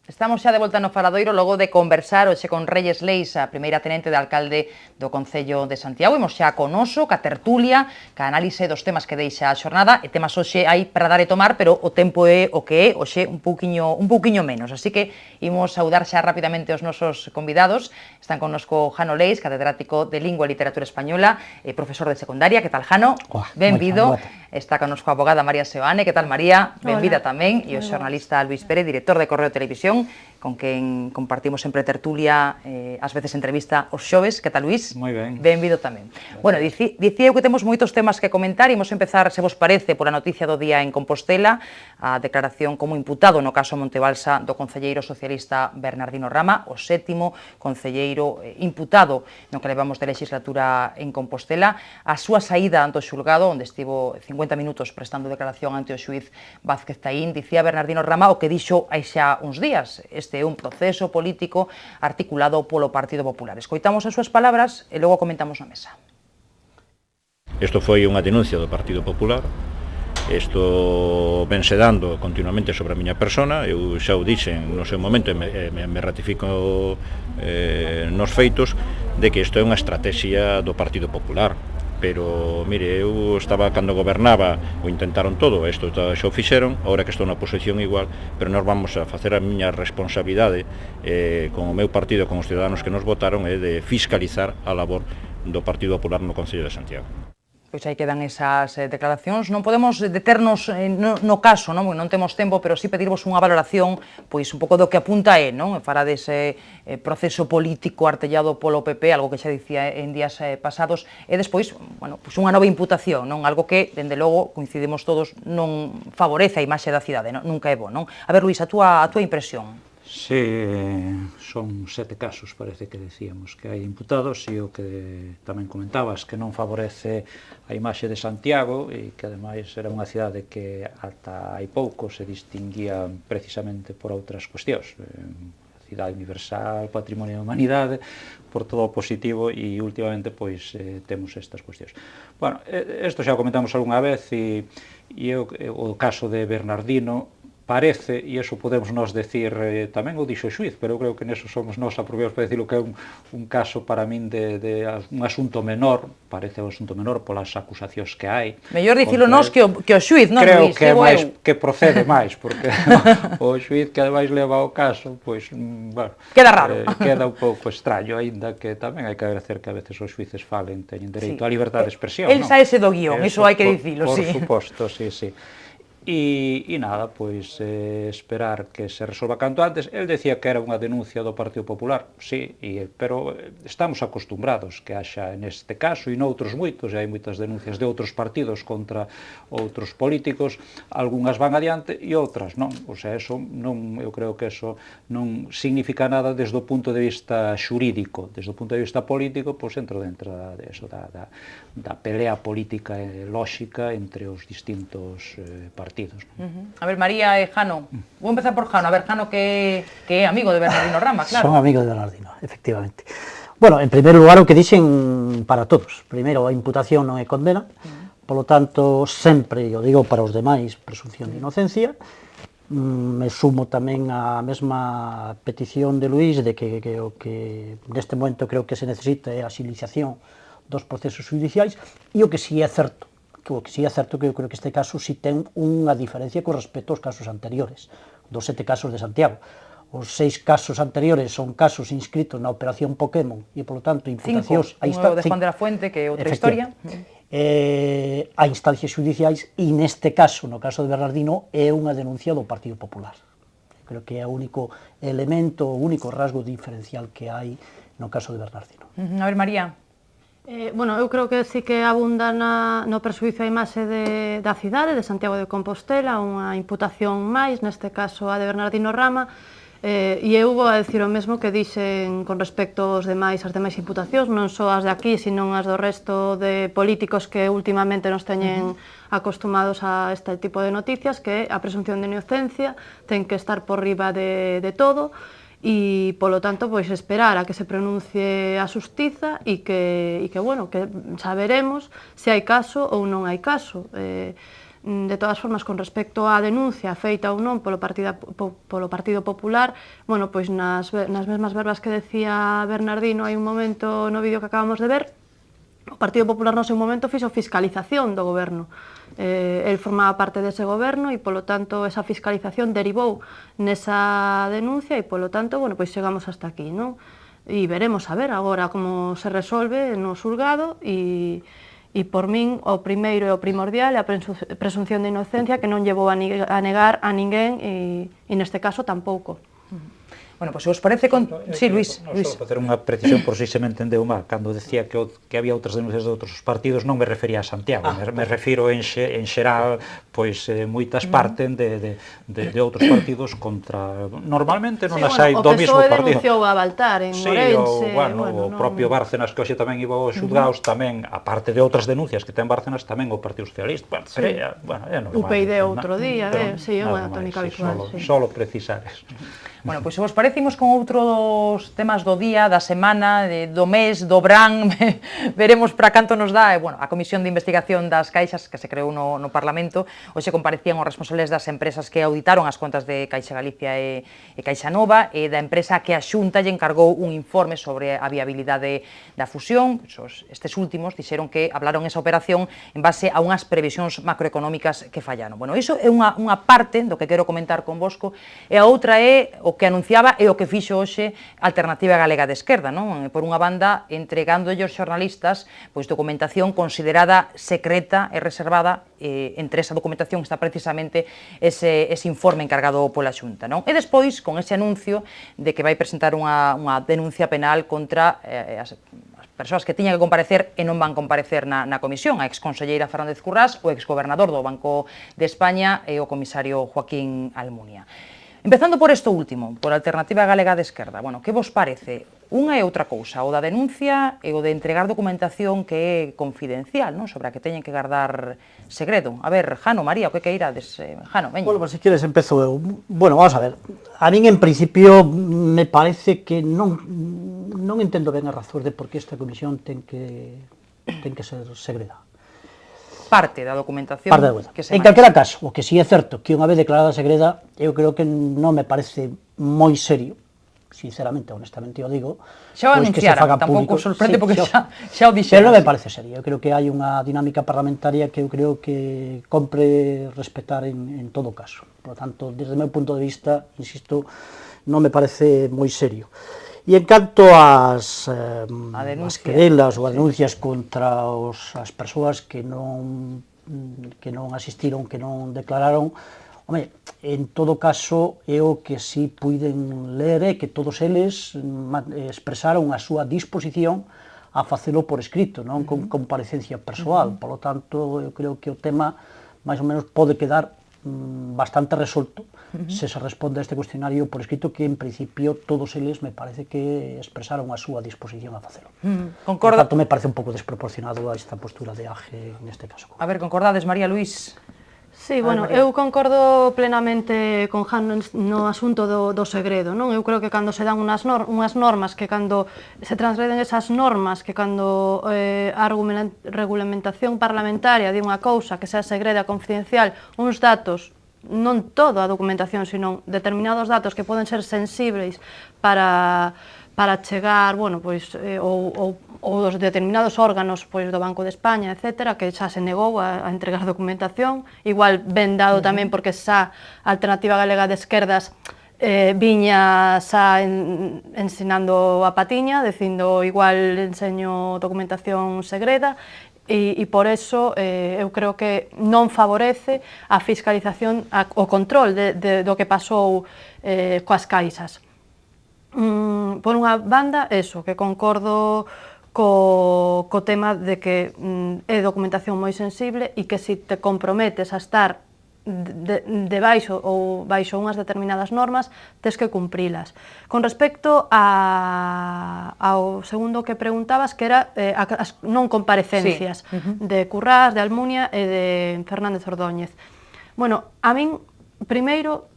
Estamos xa de volta no Faladoiro logo de conversar hoxe con Reyes Leis, a primeira tenente de alcalde do Concello de Santiago. Imos xa con oso, ca tertulia, ca análise dos temas que deixa a xornada, e temas hoxe hai para dar e tomar, pero o tempo é o que é, hoxe un pouquiño menos. Así que imos saudar xa rapidamente os nosos convidados. Están connosco Jano Leis, catedrático de Lingua e Literatura Española, e profesor de secundaria. Que tal, Jano? Benvido. Está connosco a abogada María Seoane. Que tal, María? Benvida tamén. E o xornalista Luís Pérez, director de Correo Televisión, con quen compartimos sempre tertulia, ás veces entrevista os xoves. Que tal, Luís? Moi ben. Benvido tamén. Bueno, dicía eu que temos moitos temas que comentar. Imos empezar, se vos parece, pola noticia do día en Compostela, a declaración como imputado no caso Montebalsa do concelleiro socialista Bernardino Rama, o sétimo concelleiro imputado no que levamos de legislatura en Compostela, a súa saída ante o xulgado, onde estivo 50 minutos prestando declaración ante o xuiz Vázquez Taín. Dicía Bernardino Rama o que dixo hai xa uns días: este é un proceso político articulado polo Partido Popular. Escoitamos as súas palabras e logo comentamos na mesa. Isto foi unha denuncia do Partido Popular. Isto vense dando continuamente sobre a miña persona. Eu xa o dixen no seu momento e me ratifico nos feitos de que isto é unha estrategia do Partido Popular. Pero, mire, eu estaba cando gobernaba, o intentaron todo, isto xa o fixeron, agora que estou na posición igual, pero nós vamos a facer a miña responsabilidade con o meu partido, con os ciudadanos que nos votaron, é de fiscalizar a labor do Partido Popular no Concello de Santiago. Pois aí quedan esas declaracións. Non podemos deternos no caso, non? Non temos tempo, pero sí pedirvos unha valoración pois un pouco do que apunta non? Fará dese proceso político artellado polo PP, algo que xa dicía en días pasados, e despois, bueno, pois unha nova imputación, non? Algo que, dende logo, coincidimos todos, non favorece a imaxe da cidade, non? Nunca é bo, non? A ver, Luís, a túa impresión. Sí, son 7 casos, parece que decíamos, que hai imputados, e o que tamén comentabas, que non favorece a imaxe de Santiago, e que ademais era unha cidade que ata hai pouco se distinguía precisamente por outras cuestións, cidade universal, patrimonio da humanidade, por todo o positivo, e últimamente pois temos estas cuestións. Bueno, isto xa o comentamos algunha vez, e o caso de Bernardino parece, e iso podemos nos decir, tamén o dixo o xuiz, pero eu creo que neso somos nós apropiados para decirlo, que é un caso para min de un asunto menor, parece un asunto menor polas acusacións que hai. Mellor dicilo nós que o xuiz, non, Luís? Creo que procede máis, porque o xuiz que ademais leva o caso, pois, bueno, queda raro. Queda un pouco extraño, aínda que tamén hai que agradecer que a veces os xuices falen, teñen dereito á liberdade de expresión. El saese do guión, iso hai que dicilo, sí. Por suposto, sí. E nada, pois esperar que se resolva canto antes. El decía que era unha denuncia do Partido Popular, sí, pero estamos acostumbrados que haxa neste caso e noutros moitos, e hai moitas denuncias de outros partidos contra outros políticos, algunhas van adiante e outras non. O sea, eso non, eu creo que eso non significa nada desde o punto de vista xurídico. Desde o punto de vista político, pois entro dentro da pelea política e lóxica entre os distintos partidos. A ver, María e Jano, vou empezar por Jano. A ver, Jano, que é amigo de Bernardino Rama, claro. Son amigo de Bernardino, efectivamente. Bueno, en primeiro lugar, o que dixen para todos. Primeiro, a imputación non é condena, polo tanto, sempre, eu digo para os demais, presunción de inocencia. Me sumo tamén á mesma petición de Luís de que o que neste momento creo que se necesita é a agilización dos procesos judiciais, e o que si é certo, que eu creo que este caso si ten unha diferencia con respecto aos casos anteriores, dos 7 casos de Santiago. Os 6 casos anteriores son casos inscritos na operación Pokémon, e, polo tanto, imputacións... 5, uno de Juan de la Fuente, que é outra historia. A instancias judiciais, e neste caso, no caso de Bernardino, é unha denuncia do Partido Popular. Creo que é o único elemento, o único rasgo diferencial que hai no caso de Bernardino. A ver, María. Bueno, eu creo que sí que abunda no perxuízo a imaxe da cidade, de Santiago de Compostela, unha imputación máis, neste caso a de Bernardino Rama, e eu vou a decir o mesmo que dixen con respecto aos demais imputacións, non só as de aquí, sino as do resto de políticos que últimamente nos teñen acostumados a este tipo de noticias, que a presunción de inocencia ten que estar por riba de todo, e, polo tanto, pois esperar a que se pronuncie a xustiza e que bueno, que saberemos se hai caso ou non hai caso. De todas formas, con respecto á denuncia feita ou non polo Partido Popular, bueno, pois nas mesmas verbas que decía Bernardino hai un momento no vídeo que acabamos de ver, o Partido Popular no seu momento fixo fiscalización do goberno. El formaba parte dese goberno e, polo tanto, esa fiscalización derivou nesa denuncia e, polo tanto, bueno, pois chegamos hasta aquí, non? E veremos a ver agora como se resolve no xulgado e por min o primeiro e o primordial é a presunción de inocencia que non llevou a negar a ninguén e neste caso tampouco. Bueno, pois se vos parece... Sí, Luís. Só facer unha precisión por si se me entendeu mal. Cando decía que había outras denuncias de outros partidos, non me refería a Santiago, me refiro en xeral, pois moitas parten de outros partidos contra... Normalmente non as hai do mismo partido. O PSOE denunciou a Baltar en Ourense. O propio Bárcenas, que hoxe tamén iba aos xulgados, tamén, aparte de outras denuncias que ten Bárcenas, tamén o Partido Socialista. É normal. UPyD outro día, é unha tónica habitual. Solo precisar eso. Bueno, pois se vos parecimos con outros temas do día, da semana, do mes, do verán, veremos para canto nos dá. Bueno, a Comisión de Investigación das Caixas, que se creou no Parlamento, hoxe comparecían os responsables das empresas que auditaron as contas de Caixa Galicia e Caixa Nova, e da empresa que a Xunta lle encargou un informe sobre a viabilidade da fusión. Estes últimos dixeron que hablaron esa operación en base a unhas previsións macroeconómicas que fallaron. Bueno, iso é unha parte do que quero comentar convosco, e a outra é o que anunciaba e o que fixo hoxe a Alternativa Galega de Esquerda, non? Por unha banda, entregándolle aos xornalistas pois documentación considerada secreta e reservada, entre esa documentación está precisamente ese informe encargado pola Xunta, non? E despois, con ese anuncio de que vai presentar unha denuncia penal contra as persoas que tiñan que comparecer e non van comparecer na comisión, a exconselleira Fernández Currás, o exgobernador do Banco de España e o comisario Joaquín Almunia. Empezando por isto último, por a Alternativa Galega de Esquerda, bueno, que vos parece? Unha e outra cousa, o da denuncia e o de entregar documentación que é confidencial, non? Sobre a que teñen que guardar segredo. A ver, Jano, María, o que queirades? Jano, veña. Bueno, pues si quieres empezo eu. Bueno, vamos a ver. A min, en principio, me parece que non entendo ben as razóns de por que esta comisión ten que ser segreda. Parte da documentación que se manexa. En calquera caso, o que sí é certo que unha vez declarada segreda, eu creo que non me parece moi serio, sinceramente, honestamente o digo, xa o anunciaran, tampouco sorprende porque xa o dixeras. Pero non me parece serio, eu creo que hai unha dinámica parlamentaria que eu creo que compre respetar en todo caso. Por lo tanto, desde o meu punto de vista, insisto, non me parece moi serio. E en canto ás querelas ou as denuncias contra as persoas que non asistiron, que non declararon, home, en todo caso, é o que si puiden ler é que todos eles expresaron a súa disposición a facelo por escrito, non con comparecencia persoal. Por lo tanto, eu creo que o tema, máis ou menos, pode quedar bastante resolto se se responde a este cuestionario por escrito, que en principio todos eles me parece que expresaron a súa disposición a facelo. Por tanto, me parece un pouco desproporcionado a esta postura de AGE neste caso. A ver, concordades, María Luís? Sí, bueno, eu concordo plenamente con Jan no asunto do segredo, non? Eu creo que cando se dan unhas normas, que cando se transgreden esas normas, que cando a regulamentación parlamentaria di unha cousa que sea segreda, confidencial, uns datos, non toda a documentación, sino determinados datos que poden ser sensibles para chegar, bueno, pois, ou os determinados órganos pois, do Banco de España, etc., que xa se negou a entregar documentación, igual ben dado tamén porque xa a Alternativa Galega de Esquerdas viña xa ensinando a patiña, dicindo igual enseño documentación segreda, e por eso eu creo que non favorece a fiscalización, o control do que pasou coas caixas. Por unha banda, eso, que concordo co tema de que é documentación moi sensible e que se te comprometes a estar debaixo ou baixo unhas determinadas normas, tes que cumprilas. Con respecto ao segundo que preguntabas, que era as non comparecencias de Currás, de Almunia e de Fernández Ordóñez. Bueno, a min, primeiro,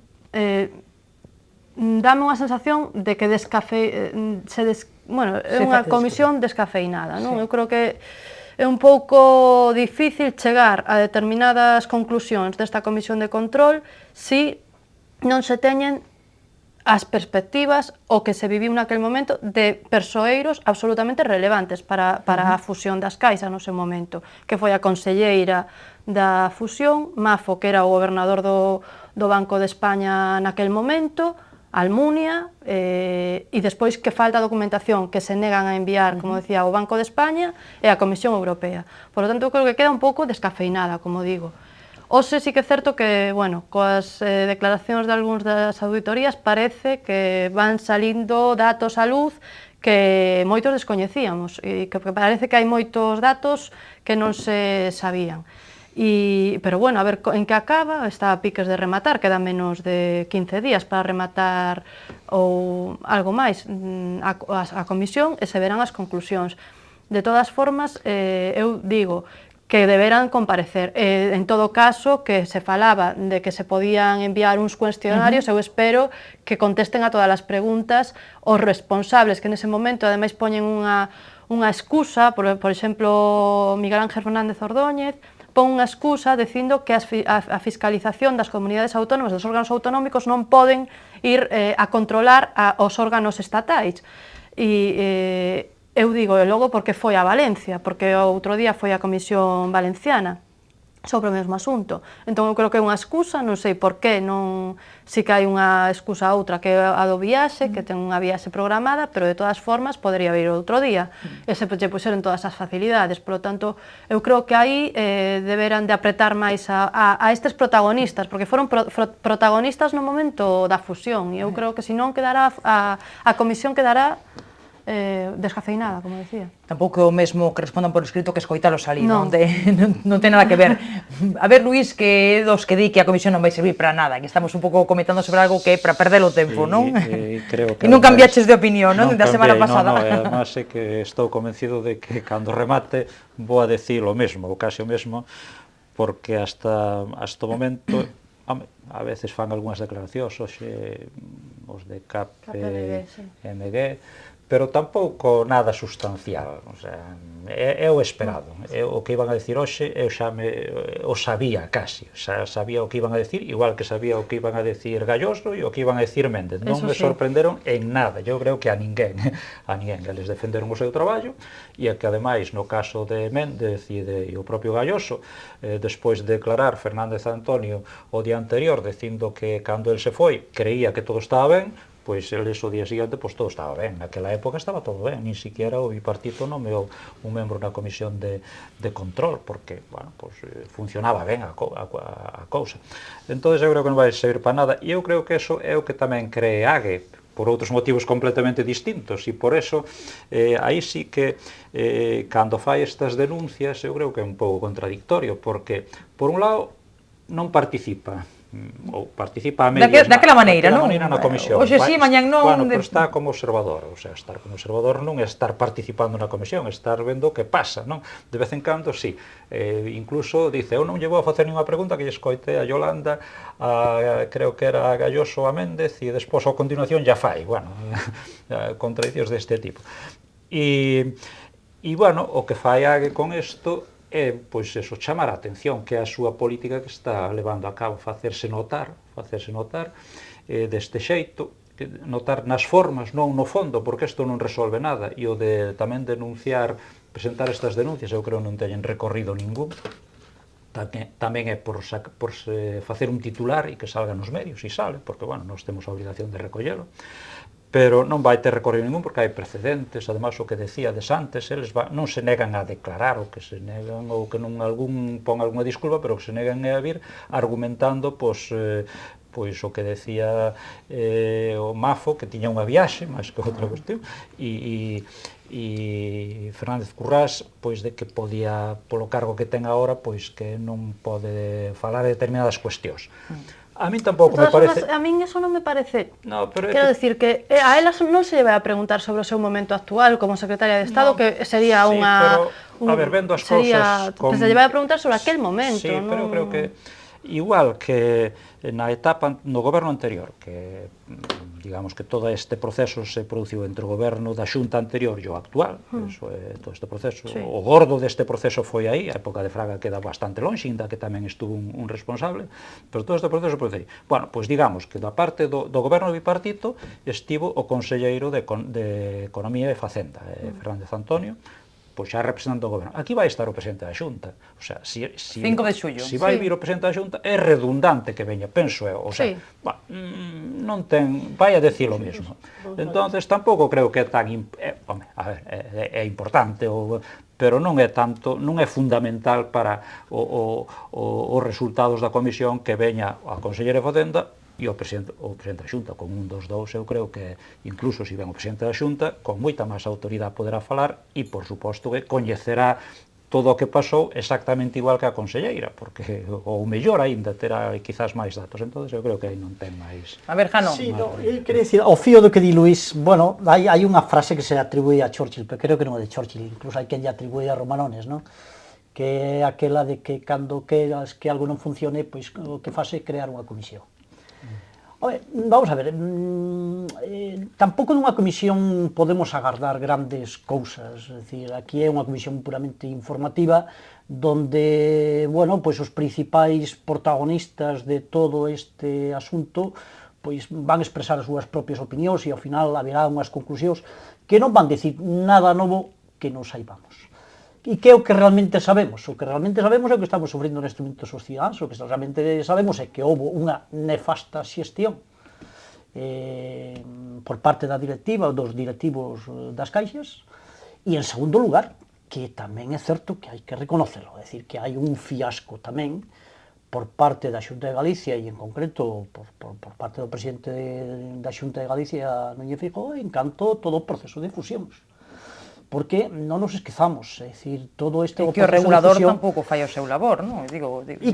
dame unha sensación de que é unha comisión descafeinada, non? Eu creo que é un pouco difícil chegar a determinadas conclusións desta comisión de control si non se teñen as perspectivas o que se viviu naquel momento de persoeiros absolutamente relevantes para a fusión das caixas no seu momento, que foi a conselleira da fusión, Mafo, que era o gobernador do Banco de España naquel momento, Almunia, e despois que falta documentación que se negan a enviar, como decía, o Banco de España e a Comisión Europea. Por lo tanto, eu creo que queda un pouco descafeinada, como digo. Hoxe sí que é certo que, bueno, coas declaracións de algúns das auditorías parece que van salindo datos á luz que moitos descoñecíamos e que parece que hai moitos datos que non se sabían. Pero bueno, a ver en que acaba, está a piques de rematar, queda menos de 15 días para rematar ou algo máis a comisión e se verán as conclusións. De todas formas, eu digo que deberán comparecer. En todo caso, que se falaba de que se podían enviar uns cuestionarios, eu espero que contesten a todas as preguntas os responsables, que nese momento ademais poñen unha excusa, por exemplo, Miguel Ángel Fernández Ordóñez, pon unha excusa dicindo que a fiscalización das comunidades autónomas, dos órganos autonómicos, non poden ir a controlar os órganos estatais. Eu digo, e logo porque foi a Valencia, porque outro día foi a Comisión Valenciana sobre o mesmo asunto. Entón eu creo que é unha excusa, non sei por qué, si que hai unha excusa outra que é a do viaxe, que ten unha viaxe programada, pero de todas formas podería vir outro día, e se puxeron todas as facilidades. Por lo tanto, eu creo que aí deberán de apretar máis a estes protagonistas, porque foron protagonistas no momento da fusión, e eu creo que senón quedará a comisión quedará descafeinada, como decía. Tampouco é o mesmo que respondan por escrito que escoitalos ali, non ten nada que ver. A ver, Luís, que dos que di que a comisión non vai servir para nada, que estamos un pouco comentando sobre algo que é para perder o tempo, non? E non cambiaches de opinión, non? Da semana pasada. Non, además é que estou convencido de que cando remate vou a decir o mesmo, ou casi o mesmo, porque hasta o momento a veces fan algunhas declaracións, hoxe os de KPMG, pero tampouco nada sustancial, o sea, é o esperado. O que iban a decir hoxe, eu xa o sabía casi, xa sabía o que iban a decir, igual que sabía o que iban a decir Galloso e o que iban a decir Méndez. Non me sorprenderon en nada, eu creo que a ninguén, eles defenderon o seu traballo, e que ademais, no caso de Méndez e o propio Galloso, despois de declarar Fernández Antonio o día anterior, dicindo que cando el se foi, creía que todo estaba ben, pois eles o día seguinte, pois todo estaba ben. Naquela época estaba todo ben, nin siquiera o bipartito nomeou un membro na comisión de control, porque, bueno, pois funcionaba ben a cousa. Entón, eu creo que non vai servir para nada, e eu creo que eso é o que tamén cree Ague, por outros motivos completamente distintos, e por eso, aí sí que, cando fai estas denuncias, eu creo que é un pouco contradictorio, porque, por un lado, non participa, ou participa a medias daquela maneira, non? Na comisión. Hoxe sí, mañan non. Bueno, pero está como observador, o sea, estar como observador non é estar participando na comisión, é estar vendo o que pasa, non? De vez en cando, sí. Incluso dice, eu non lle vou a facer ninguna pregunta que lle escoite a Yolanda, creo que era a Galloso, a Méndez, e despois, a continuación, ya fai. Bueno, contradiccións deste tipo. E, bueno, o que fai Ague con isto é, pois, eso, chamar a atención, que é a súa política que está levando a cabo, facerse notar deste xeito, notar nas formas, non no fondo, porque isto non resolve nada, e o de tamén denunciar, presentar estas denuncias, eu creo non teñen recorrido ningún, tamén é por facer un titular e que salga nos medios, e sale, porque, bueno, nós temos a obrigación de recollelo, pero non vai ter recorrido ningún porque hai precedentes, además o que decíades antes, eles non se negan a declarar, o que se negan, ou que non pon algunha disculpa, pero que se negan a vir argumentando, pois o que decía o Mafo, que tiña unha viaxe, máis que outra cuestión, e Fernández Currás, pois de que podía, polo cargo que ten agora, pois que non pode falar de determinadas cuestións. A min tampouco me parece... A min eso non me parece... Quero decir que a elas non se lle vai a preguntar sobre o seu momento actual como secretaria de Estado, que sería unha... Sí, pero, a ver, vendo as cousas... Se lle vai a preguntar sobre aquel momento, non? Sí, pero creo que igual que na etapa no goberno anterior, que digamos que todo este proceso se produciu entre o goberno da Xunta anterior e o actual, eso é todo este proceso, o gordo deste proceso foi aí, a época de Fraga queda bastante longe, ainda que tamén estuvo un responsable, pero todo este proceso foi aí. Bueno, pois digamos que da parte do goberno bipartito estivo o conselleiro de Economía e Facenda, Fernández Antonio, pois xa representando o goberno. Aquí vai estar o presidente da Xunta. O sea, 5 de xullo. Se vai vir o presidente da Xunta, é redundante que veña, penso eu. O sea, non ten, vai a decir o mesmo. Entonces, tampouco creo que é tan... Home, a ver, é importante, pero non é tanto, non é fundamental para os resultados da comisión que veña a Conselleira de Facenda e o presidente da Xunta. Con un dos dous, eu creo que incluso se ven o presidente da Xunta, con moita máis autoridade poderá falar e, por suposto, que coñecerá todo o que pasou exactamente igual que a conselleira, porque ou mellor aínda terá quizás máis datos. Entonces eu creo que aí non ten máis... A ver, Jano. Sí, no, quería decir, ao fío do que di Luís, bueno, hai unha frase que se atribúe a Churchill, pero creo que non é de Churchill, incluso hai quen lle atribúe a Romanones, non? Que é aquela de que cando queras que algo non funcione, pois o que faz é crear unha comisión. Vamos a ver, tampouco nunha comisión podemos agardar grandes cousas, é dicir, aquí é unha comisión puramente informativa, donde, bueno, pois os principais protagonistas de todo este asunto pois van expresar as súas propias opinións e ao final haberá unhas conclusións que non van decir nada novo que non saibamos. E que é o que realmente sabemos? O que realmente sabemos é o que estamos sofrendo neste momento os cidadãos, o que realmente sabemos é que houve unha nefasta xestión por parte da directiva ou dos directivos das caixas, e en segundo lugar, que tamén é certo que hai que reconocerlo, é dicir, que hai un fiasco tamén por parte da Xunta de Galicia e en concreto por parte do presidente da Xunta de Galicia, Núñez Feijóo, en canto todo o proceso de fusións. Porque non nos esquezamos, é dicir, todo este proceso de fusión... E que o regulador tampouco fai o seu labor, non? E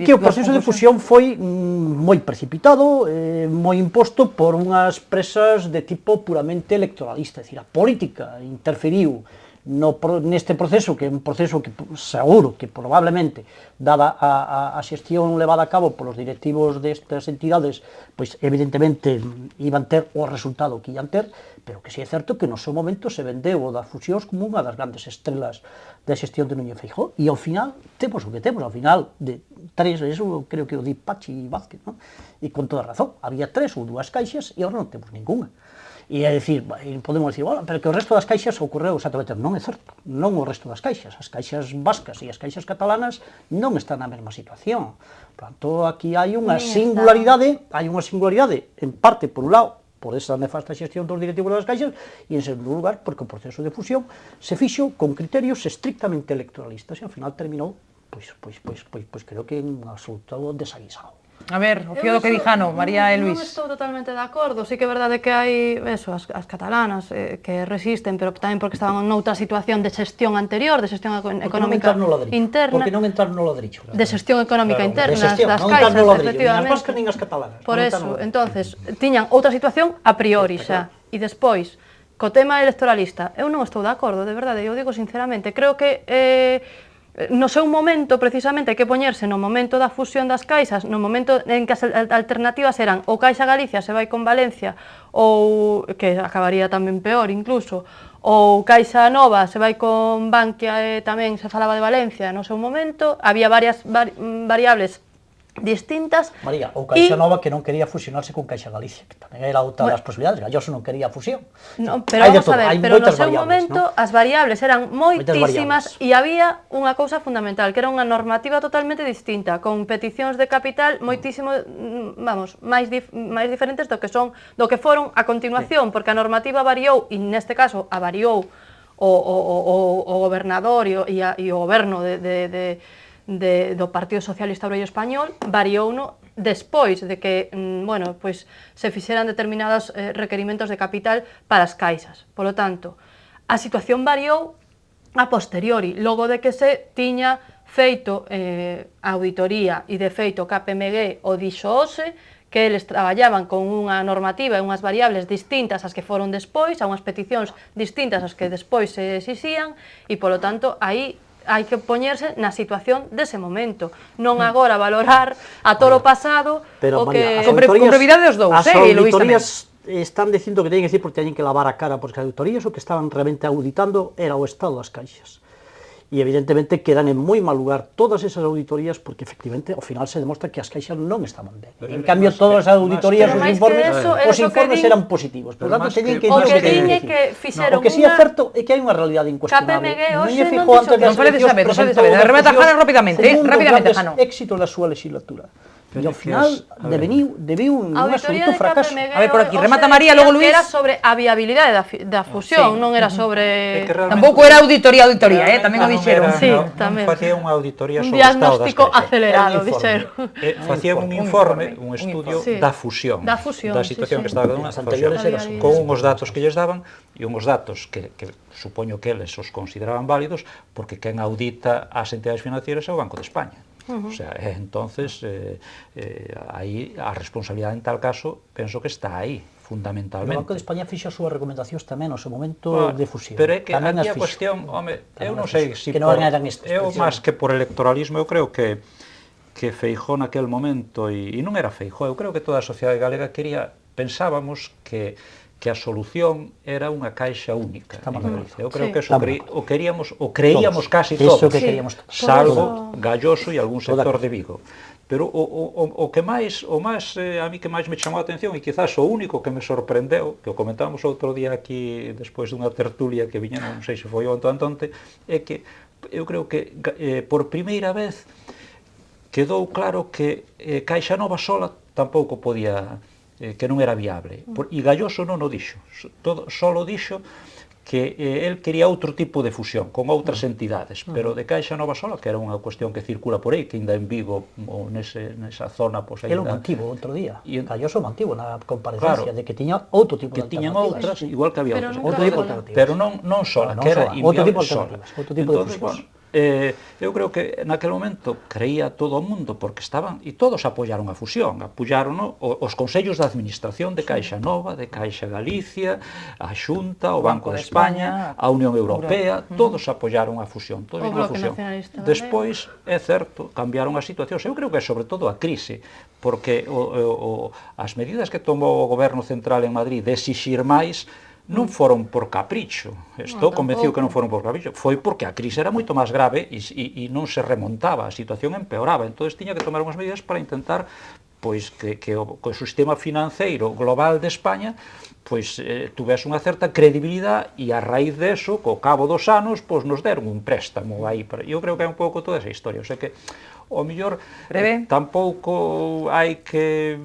que o proceso de fusión foi moi precipitado, moi imposto por unhas presas de tipo puramente electoralista, é dicir, a política interferiu neste proceso, que é un proceso que seguro que probablemente, dada a xestión levada a cabo polos directivos destas entidades, pois evidentemente iban ter o resultado que iban ter, pero que si é certo que no seu momento se vendeu o das fusións como unha das grandes estrelas da xestión de Núñez Feijóo, e ao final temos o que temos, ao final de tres, eso creo que o di Pachi Vázquez, non? E con toda razón, había 3 ou 2 caixas e agora non temos ninguna. E é dicir, podemos dicir, bueno, pero que o resto das caixas ocorreu exactamente, non é certo, non o resto das caixas, as caixas vascas e as caixas catalanas non están na mesma situación. Por tanto, aquí hai unha singularidade, en parte, por un lado, por esa nefasta xestión dos directivos das caixas, e en segundo lugar, porque o proceso de fusión se fixo con criterios estrictamente electoralistas, e ao final terminou, pois creo que en un absoluto desaguisado. A ver, o fío do que di Jano, María e Luís. Non estou totalmente de acordo, sí que é verdade que hai as catalanas que resisten, pero tamén porque estaban noutra situación de xestión anterior, de xestión económica interna. Porque non entrar no ladrillo. De xestión económica interna das caixas, efectivamente. Nin as vascas nin as catalanas. Por eso, entonces, tiñan outra situación a priori xa. E despois, co tema electoralista, eu non estou de acordo, de verdade, eu digo sinceramente, creo que no seu momento, precisamente, hai que poñerse no momento da fusión das caixas, no momento en que as alternativas eran ou Caixa Galicia se vai con Valencia, ou, que acabaría tamén peor incluso, ou Caixa Nova se vai con Bankia e tamén se falaba de Valencia no seu momento, había varias variables distintas. María, ou Caixa Nova que non quería fusionarse con Caixa Galicia, que tamén era outra das posibilidades, Galloso non quería fusión. No, pero vamos a ver, pero no seu momento as variables eran moitísimas e había unha cousa fundamental, que era unha normativa totalmente distinta, con peticións de capital moitísimo, vamos, máis diferentes do que foron a continuación, porque a normativa variou, e neste caso a variou o gobernador e o goberno do Partido Socialista Obrero Español, variouno despois de que, bueno, pois se fixeran determinados requerimentos de capital para as caixas. Por lo tanto, a situación variou a posteriori, logo de que se tiña feito a auditoría e de feito KPMG o dixo hoxe, que eles traballaban con unha normativa e unhas variables distintas ás que foron despois, a unhas peticións distintas ás que despois se exixían, e, polo tanto, aí hai que poñerse na situación dese momento, non agora valorar a toro pasado, o que... Con brevidade os dous, Luís tamén. As están dicindo que teñen que decir porque teñen que lavar a cara porque as auditorías o que estaban realmente auditando era o estado das caixas. E evidentemente quedan en moi mal lugar todas esas auditorías porque efectivamente ao final se demostra que as caixas non estaban ben. En cambio, todas as auditorías, os informes eran positivos. Por tanto, teñen que o que dicir diñe que fixeron o que si é certo é que hai unha realidade incuestionable. KPMG hoxe Núñez non Feijóo antes das Non fale de eleccións saber, presentou remata Jano rapidamente, rapidamente, Jano. éxitos da súa legislatura. E ao final debiu un absoluto fracaso. A ver, por aquí, remata María, logo Luis. Era sobre a viabilidade da fusión, non era sobre... Tampouco era auditoría, tamén o dixeron. Sí, tamén. Facía unha auditoría Un sobre o estado das diagnóstico caixas. acelerado, dixeron. Facía un informe, un estudio da fusión, da situación que estaba cada unha, con unhos datos que lles daban e unhos datos que supoño que eles os consideraban válidos porque quen audita as entidades financieras é o Banco de España. O sea, entonces, aí a responsabilidade en tal caso, penso que está aí, fundamentalmente. O Banco de España fixa as súas recomendacións tamén no seu momento de fusión. Pero é que aquí a cuestión, home, eu non sei se eu máis que por electoralismo, eu creo que Feijóo naquel momento, e non era Feijóo, eu creo que toda a sociedade galega pensábamos que a solución era unha caixa única. Eu creo que eso o creíamos casi todos, salvo Galloso e algún sector de Vigo. Pero o máis a mí que máis me chamou a atención e quizás o único que me sorprendeu, que o comentábamos outro día aquí despois dunha tertulia que viña, non sei se foi onte, é que eu creo que por primeira vez quedou claro que Caixa Nova sola tampouco podía, que non era viable. E Galloso non o dixo, só o dixo que el quería outro tipo de fusión con outras entidades, pero de Caixa Nova sola, que era unha cuestión que circula por aí, que ainda en Vigo ou nesa zona, pois aí. Ele o mantivo outro día, Galloso mantivo na comparecencia de que tiña outro tipo de alternativas. Que tiñan outras, igual que había outras. Outro tipo de alternativas. Pero non sola, que era inviable sola. Outro tipo de fusións. Eu creo que naquele momento creía todo o mundo porque estaban, e todos apoiaron a fusión, apoiaron os consellos de administración de Caixa Nova, de Caixa Galicia, a Xunta, o Banco de España, a Unión Europea, todos apoiaron a fusión, todos a fusión. Despois, é certo, cambiaron as situacións, eu creo que é sobre todo a crise, porque as medidas que tomou o goberno central en Madrid de exixir máis non foron por capricho, estou convencido que non foron por capricho, foi porque a crise era moito máis grave e non se remontaba, a situación empeoraba, entón tiña que tomar unhas medidas para intentar pois que o sistema financeiro global de España pois tuvese unha certa credibilidade e a raíz deso, co cabo dos anos, pois nos deron un préstamo aí, eu creo que é un pouco toda esa historia, o sea que o mellor tampouco hai que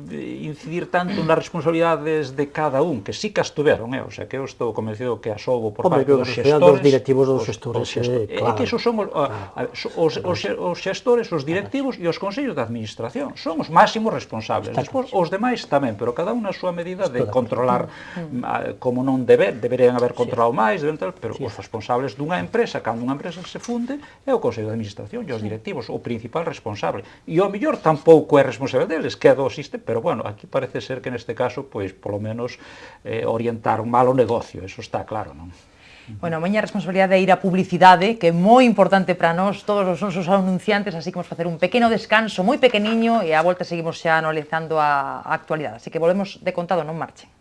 incidir tanto nas responsabilidades de cada un, que sí que as tuveron, o sea, que eu estou convencido que as houbo por parte dos xestores, dos directivos dos xestores, claro. Que esos son os xestores, os directivos e os consellos de administración, son os máximos responsables. Despois, os demais tamén, pero cada un na súa medida de controlar como non deberían haber controlado máis, pero os responsables dunha empresa, cando unha empresa se funde, é o consello de administración e os directivos, o principal responsable. E ao mellor tampouco é responsable deles, que é do sistema, pero bueno, aquí parece ser que neste caso, pois, polo menos, orientaron mal o negocio, eso está claro, non? Bueno, a miña responsabilidade é ir a publicidade, que é moi importante para nós, todos os nosos anunciantes, así que vamos facer un pequeno descanso, moi pequeniño, e a volta seguimos xa analizando a actualidade. Así que volvemos de contado, non marchen.